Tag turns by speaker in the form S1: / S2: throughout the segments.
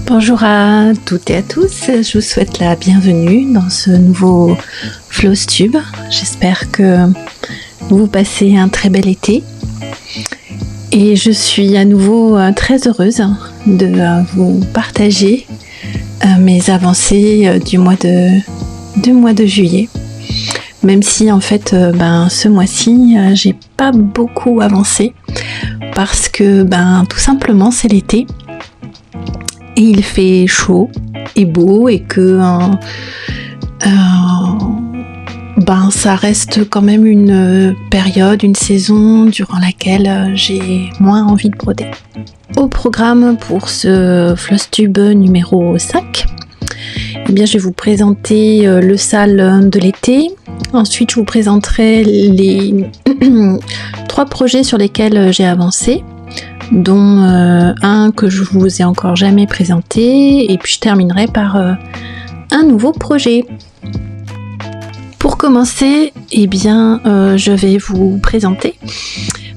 S1: Bonjour à toutes et à tous, je vous souhaite la bienvenue dans ce nouveau Flowstube. J'espère que vous passez un très bel été et je suis à nouveau très heureuse de vous partager mes avancées du mois de juillet. Même si en fait ce mois-ci j'ai pas beaucoup avancé parce que tout simplement c'est l'été. Et il fait chaud et beau et que ça reste quand même une période, une saison durant laquelle j'ai moins envie de broder. Au programme pour ce Flowstube numéro 5, je vais vous présenter le SAL de l'été. Ensuite, je vous présenterai les 3 projets sur lesquels j'ai avancé, dont un que je vous ai encore jamais présenté, et puis je terminerai par un nouveau projet. Pour commencer, je vais vous présenter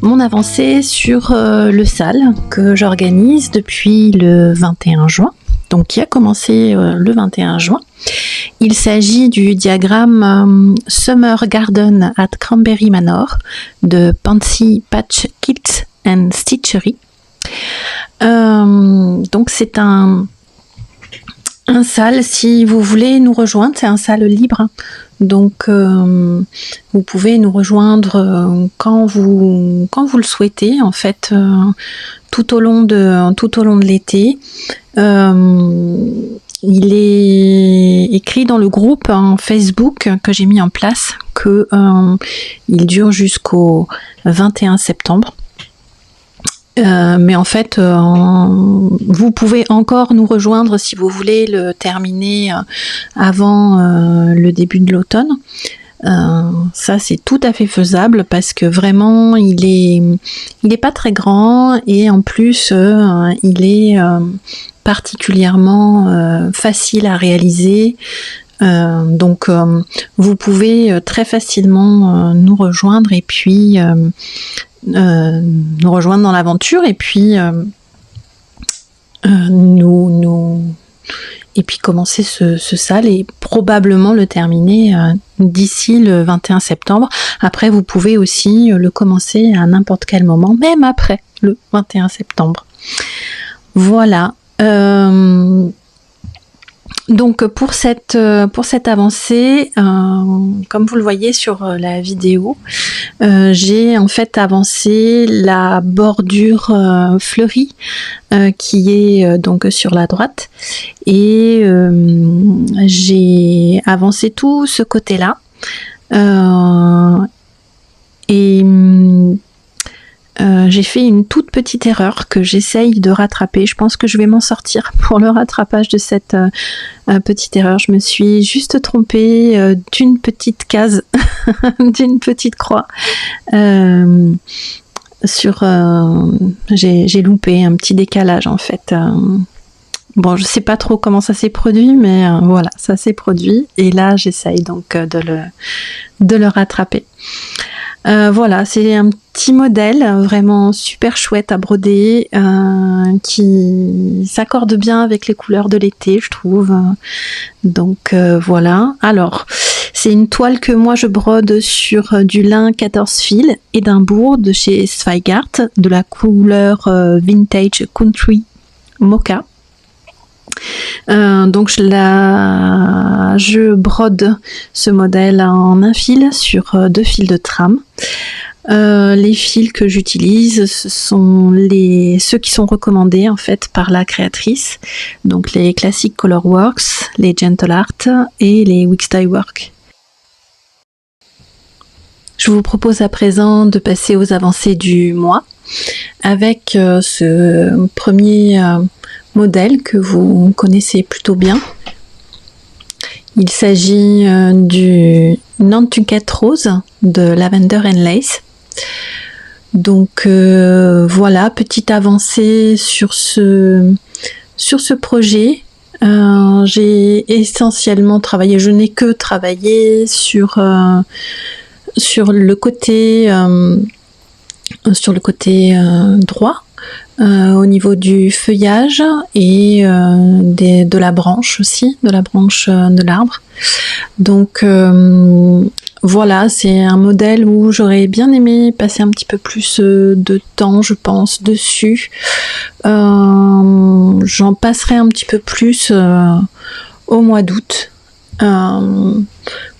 S1: mon avancée sur le SAL que j'organise depuis le 21 juin, donc qui a commencé le 21 juin. Il s'agit du diagramme Summer Garden at Cranberry Manor de Pansy Patch Quilts and Stitchery. Donc c'est un SAL, si vous voulez nous rejoindre, c'est un SAL libre, donc vous pouvez nous rejoindre quand vous le souhaitez en fait, tout au long de l'été. Il est écrit dans le groupe Facebook que j'ai mis en place que il dure jusqu'au 21 septembre. Mais en fait, vous pouvez encore nous rejoindre si vous voulez le terminer avant le début de l'automne. Ça, c'est tout à fait faisable parce que vraiment, il est pas très grand et en plus, il est particulièrement facile à réaliser. Donc, vous pouvez très facilement nous rejoindre et puis nous rejoindre dans l'aventure et puis commencer ce SAL et probablement le terminer d'ici le 21 septembre. Après, vous pouvez aussi le commencer à n'importe quel moment, même après le 21 septembre. Voilà. Donc pour cette avancée, comme vous le voyez sur la vidéo, j'ai en fait avancé la bordure fleurie qui est donc sur la droite, et j'ai avancé tout ce côté-là, et j'ai fait une toute petite erreur que j'essaye de rattraper. Je pense que je vais m'en sortir pour le rattrapage de cette petite erreur. Je me suis juste trompée d'une petite case, d'une petite croix. J'ai loupé un petit décalage en fait. Bon, je sais pas trop comment ça s'est produit, mais voilà, ça s'est produit. Et là, j'essaye donc de le rattraper. Voilà, c'est un petit modèle vraiment super chouette à broder, qui s'accorde bien avec les couleurs de l'été, je trouve. Donc voilà. Alors, c'est une toile que moi je brode sur du lin 14 fils Édimbourg de chez Zweigart, de la couleur Vintage Country Mocha. Donc je brode ce modèle en un fil sur 2 fils de trame. Les fils que j'utilise, ce sont ceux qui sont recommandés en fait par la créatrice, donc les Classic Colorworks, les Gentle Art et les Wix Dye Work. Je vous propose à présent de passer aux avancées du mois avec ce premier modèle que vous connaissez plutôt bien. Il s'agit du Nantucket Rose de Lavender and Lace. Donc voilà, petite avancée sur ce projet. J'ai essentiellement travaillé, je n'ai que travaillé sur le côté droit, au niveau du feuillage et de la branche aussi, de la branche de l'arbre. Donc voilà, c'est un modèle où j'aurais bien aimé passer un petit peu plus de temps, je pense, dessus. J'en passerai un petit peu plus au mois d'août.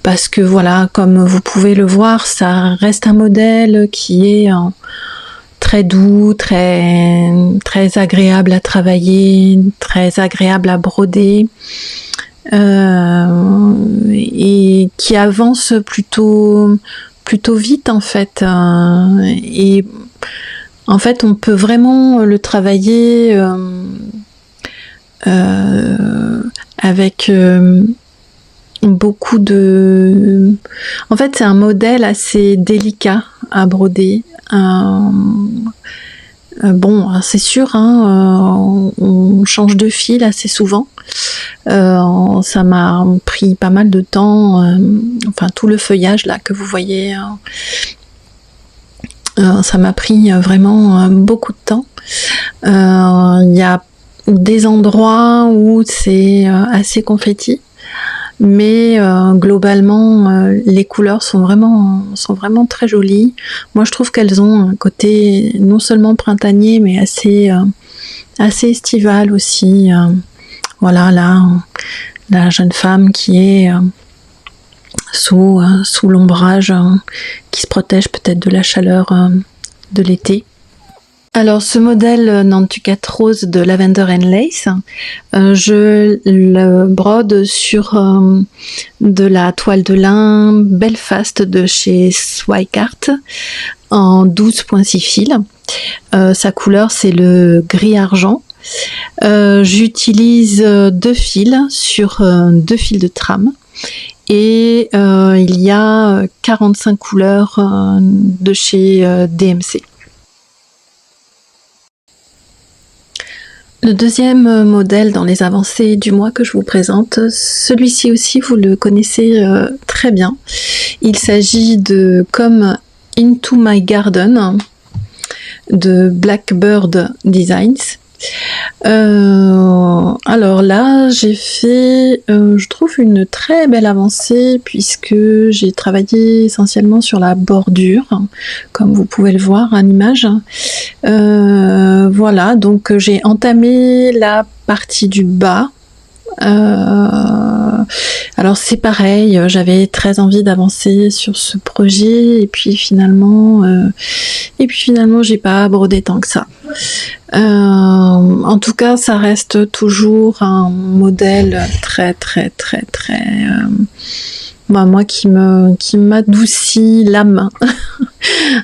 S1: Parce que voilà, comme vous pouvez le voir, ça reste un modèle qui est très doux, très, très agréable à travailler, très agréable à broder. Et qui avance plutôt vite en fait, et en fait on peut vraiment le travailler avec beaucoup de... En fait c'est un modèle assez délicat à broder. Bon, c'est sûr, on change de fil assez souvent. Ça m'a pris pas mal de temps. Enfin, tout le feuillage là que vous voyez, ça m'a pris vraiment beaucoup de temps. Il y a des endroits où c'est assez confetti. Mais globalement, les couleurs sont vraiment très jolies. Moi, je trouve qu'elles ont un côté non seulement printanier, mais assez estival aussi. Voilà, là, la jeune femme qui est sous l'ombrage, qui se protège peut-être de la chaleur de l'été. Alors ce modèle Nantucket Rose de Lavender and Lace, je le brode sur de la toile de lin Belfast de chez Sweikart en 12,6 fils. Sa couleur c'est le gris argent. J'utilise 2 fils sur 2 fils de trame. Et il y a 45 couleurs de chez DMC. Le deuxième modèle dans les avancées du mois que je vous présente, celui-ci aussi vous le connaissez très bien. Il s'agit de Come Into My Garden de Blackbird Designs. Alors là, j'ai fait, je trouve, une très belle avancée puisque j'ai travaillé essentiellement sur la bordure, comme vous pouvez le voir en image. Voilà, donc j'ai entamé la partie du bas. Alors c'est pareil, j'avais très envie d'avancer sur ce projet et puis finalement j'ai pas brodé tant que ça. En tout cas, ça reste toujours un modèle très moi qui m'adoucit l'âme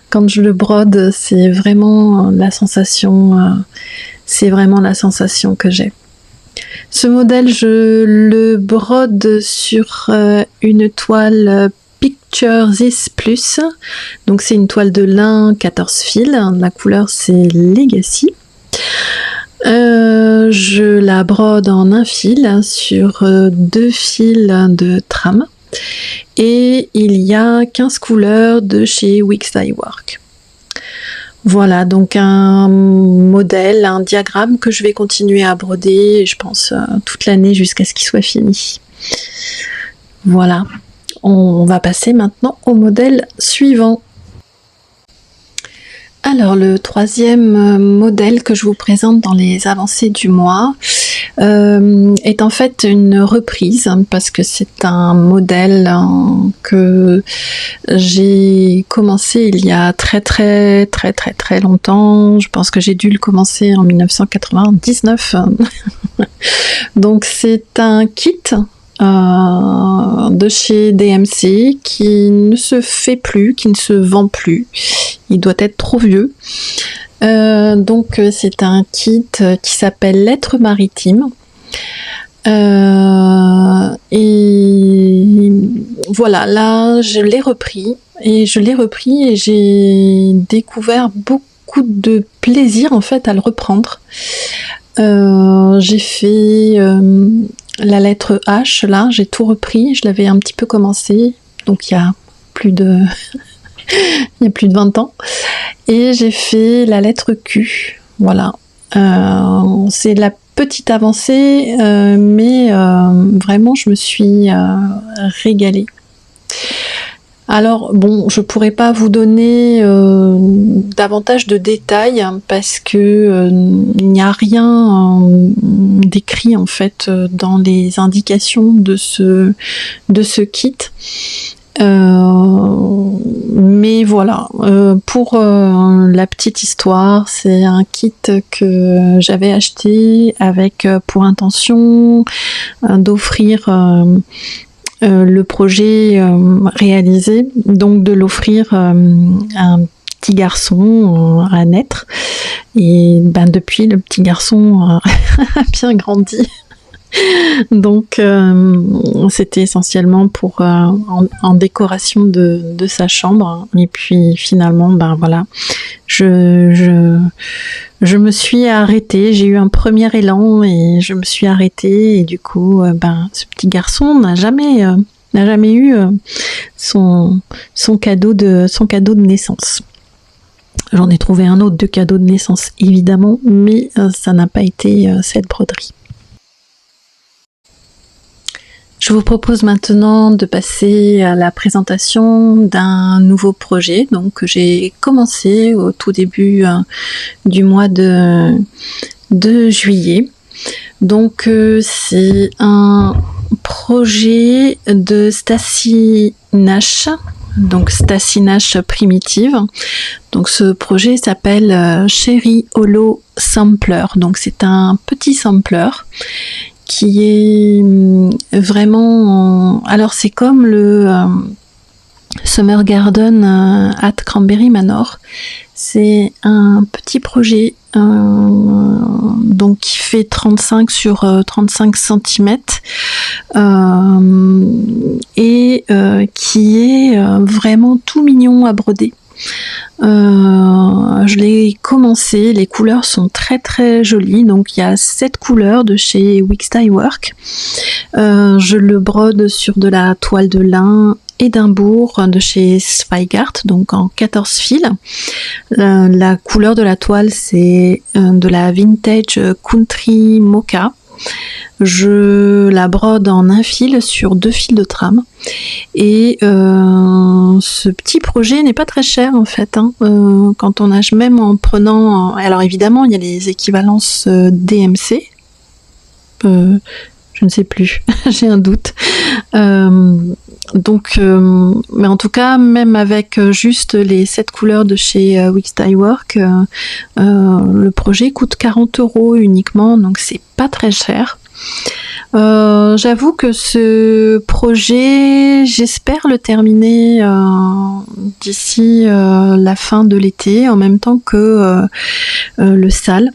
S1: quand je le brode. C'est vraiment la sensation que j'ai. Ce modèle, je le brode sur une toile Picture This Plus. Donc c'est une toile de lin 14 fils. La couleur c'est Legacy. Je la brode en un fil sur 2 fils de trame. Et il y a 15 couleurs de chez Wix Dye Work. Voilà, donc un modèle, un diagramme que je vais continuer à broder, je pense, toute l'année jusqu'à ce qu'il soit fini. Voilà, on va passer maintenant au modèle suivant. Alors, le troisième modèle que je vous présente dans les avancées du mois est en fait une reprise, parce que c'est un modèle que j'ai commencé il y a très longtemps. Je pense que j'ai dû le commencer en 1999. Donc c'est un kit de chez DMC qui ne se fait plus, qui ne se vend plus. Il doit être trop vieux. Donc c'est un kit qui s'appelle Lettres maritimes. Et voilà, là je l'ai repris et j'ai découvert beaucoup de plaisir en fait à le reprendre. J'ai fait la lettre H, là j'ai tout repris, je l'avais un petit peu commencé, donc il y a plus de 20 ans, et j'ai fait la lettre Q, voilà. C'est la petite avancée, mais vraiment je me suis régalée. Alors bon, je pourrais pas vous donner davantage de détails parce que il n'y a rien d'écrit en fait dans les indications de ce kit. Mais voilà, pour la petite histoire, c'est un kit que j'avais acheté avec pour intention d'offrir le projet réalisé, donc de l'offrir à un petit garçon à naître. Et ben depuis, le petit garçon a bien grandi. Donc c'était essentiellement pour en décoration de sa chambre. Et puis finalement, ben voilà, je me suis arrêtée. J'ai eu un premier élan et je me suis arrêtée. Et du coup, ben ce petit garçon n'a jamais eu son cadeau de naissance. J'en ai trouvé un autre de cadeau de naissance évidemment, mais ça n'a pas été cette broderie. Je vous propose maintenant de passer à la présentation d'un nouveau projet que j'ai commencé au tout début du mois de juillet. Donc c'est un projet de Stacy Nash, donc Stacy Nash Primitive. Donc ce projet s'appelle Cherry Hollow Sampler. Donc c'est un petit sampler qui est vraiment... Alors c'est comme le Summer Garden at Cranberry Manor. C'est un petit projet donc qui fait 35 sur 35 cm et qui est vraiment tout mignon à broder. Je l'ai commencé, les couleurs sont très très jolies, donc il y a 7 couleurs de chez Wix Dye Work. Je le brode sur de la toile de lin Édimbourg de chez Zweigart, donc en 14 fils. La couleur de la toile c'est de la Vintage Country Mocha. Je la brode en un fil sur 2 fils de trame et ce petit projet n'est pas très cher en fait quand on nage, même en prenant alors évidemment il y a les équivalences DMC, je ne sais plus j'ai un doute, donc mais en tout cas même avec juste les 7 couleurs de chez Wix Dye Work, le projet coûte 40 € uniquement, donc c'est pas très cher. J'avoue que ce projet, j'espère le terminer d'ici la fin de l'été, en même temps que le sale.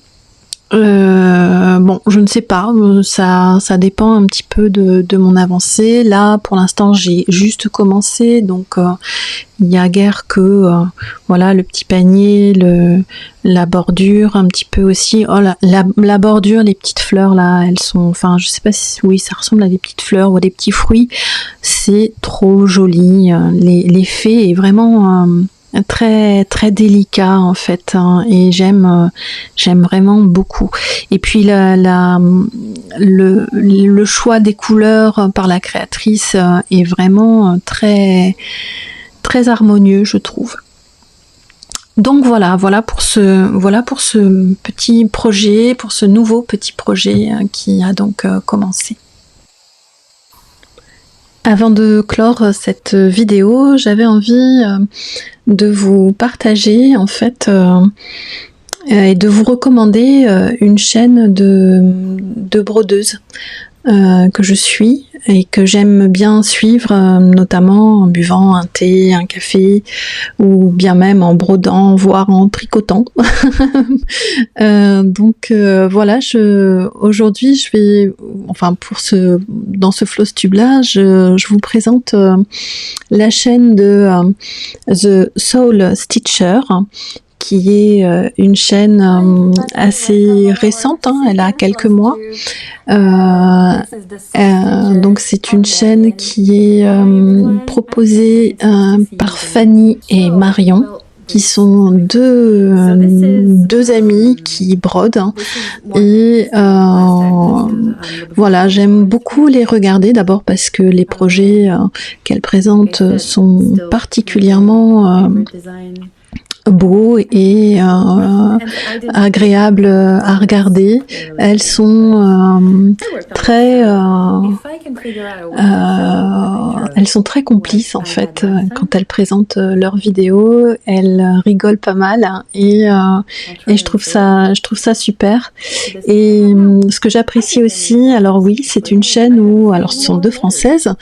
S1: Bon, je ne sais pas, ça dépend un petit peu de mon avancée. Là, pour l'instant, j'ai juste commencé, donc il n'y a guère que voilà, le petit panier, la bordure, un petit peu aussi. Oh, la bordure, les petites fleurs là, elles sont, enfin, je sais pas si oui, ça ressemble à des petites fleurs ou à des petits fruits. C'est trop joli. L'effet est vraiment très très délicat en fait, et j'aime vraiment beaucoup. Et puis le choix des couleurs par la créatrice est vraiment très très harmonieux, je trouve. Donc voilà pour ce petit projet, pour ce nouveau petit projet qui a donc commencé. Avant de clore cette vidéo, j'avais envie de vous partager en fait et de vous recommander une chaîne de brodeuses. que je suis et que j'aime bien suivre, notamment en buvant un thé, un café, ou bien même en brodant, voire en tricotant. Donc voilà, aujourd'hui je vais, enfin dans ce Flosstube là, je vous présente la chaîne de The Soul Stitcher, qui est une chaîne assez récente, hein, elle a quelques mois. Donc c'est une chaîne qui est proposée par Fanny et Marion, qui sont deux amies qui brodent, hein. Et voilà, j'aime beaucoup les regarder, d'abord parce que les projets qu'elles présentent sont particulièrement beaux et agréables à regarder. Elles sont très complices en fait quand elles présentent leurs vidéos. Elles rigolent pas mal, hein, et je trouve ça super. Et ce que j'apprécie aussi, alors oui, c'est une chaîne où, alors ce sont deux Françaises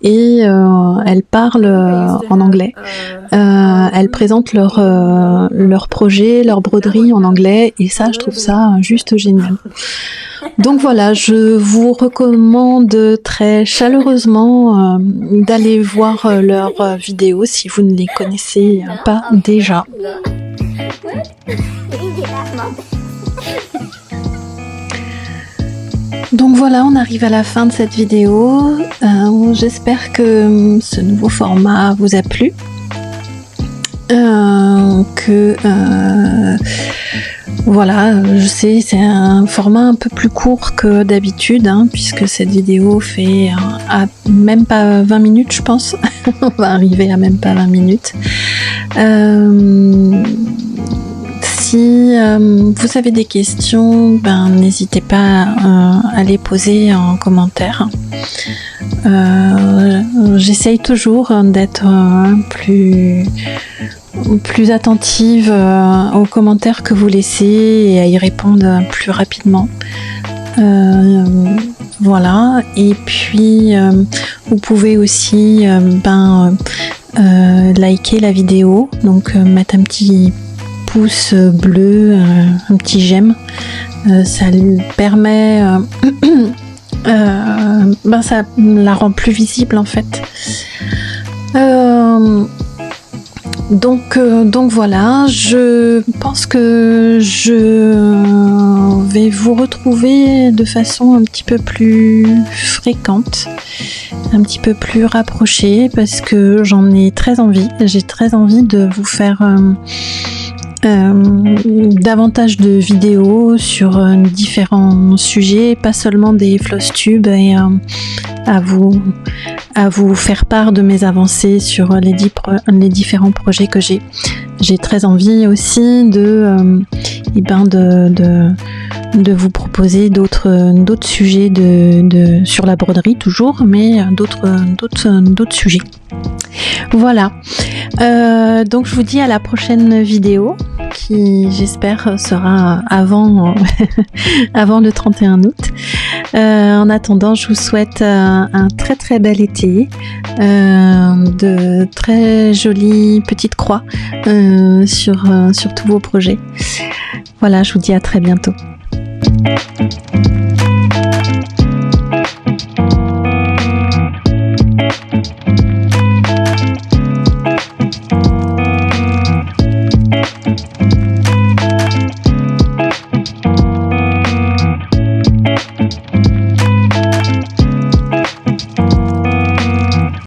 S1: et elles parlent en anglais. Elles présentent leurs projets, leurs broderies en anglais, et ça, je trouve ça juste génial. Donc voilà, je vous recommande très chaleureusement d'aller voir leurs vidéos si vous ne les connaissez pas déjà. Donc voilà, on arrive à la fin de cette vidéo. J'espère que ce nouveau format vous a plu. Voilà, je sais, c'est un format un peu plus court que d'habitude, hein, puisque cette vidéo fait même pas 20 minutes, je pense. On va arriver à même pas 20 minutes. Si vous avez des questions, n'hésitez pas à les poser en commentaire. J'essaye toujours d'être plus attentive aux commentaires que vous laissez et à y répondre plus rapidement. Voilà, et puis vous pouvez aussi liker la vidéo, donc mettre un petit pouce bleu, un petit j'aime. Ça lui permet ça la rend plus visible en fait. Donc voilà, je pense que je vais vous retrouver de façon un petit peu plus fréquente, un petit peu plus rapprochée, parce que j'en ai très envie. J'ai très envie de vous faire davantage de vidéos sur différents sujets, pas seulement des Flosstube, et à vous faire part de mes avancées sur les différents projets que j'ai. J'ai très envie aussi de vous proposer d'autres sujets sur la broderie toujours, mais d'autres sujets. Voilà. Donc je vous dis à la prochaine vidéo, qui j'espère sera avant le 31 août. En attendant, je vous souhaite un très très bel été, de très jolies petites croix sur tous vos projets. Voilà, je vous dis à très bientôt.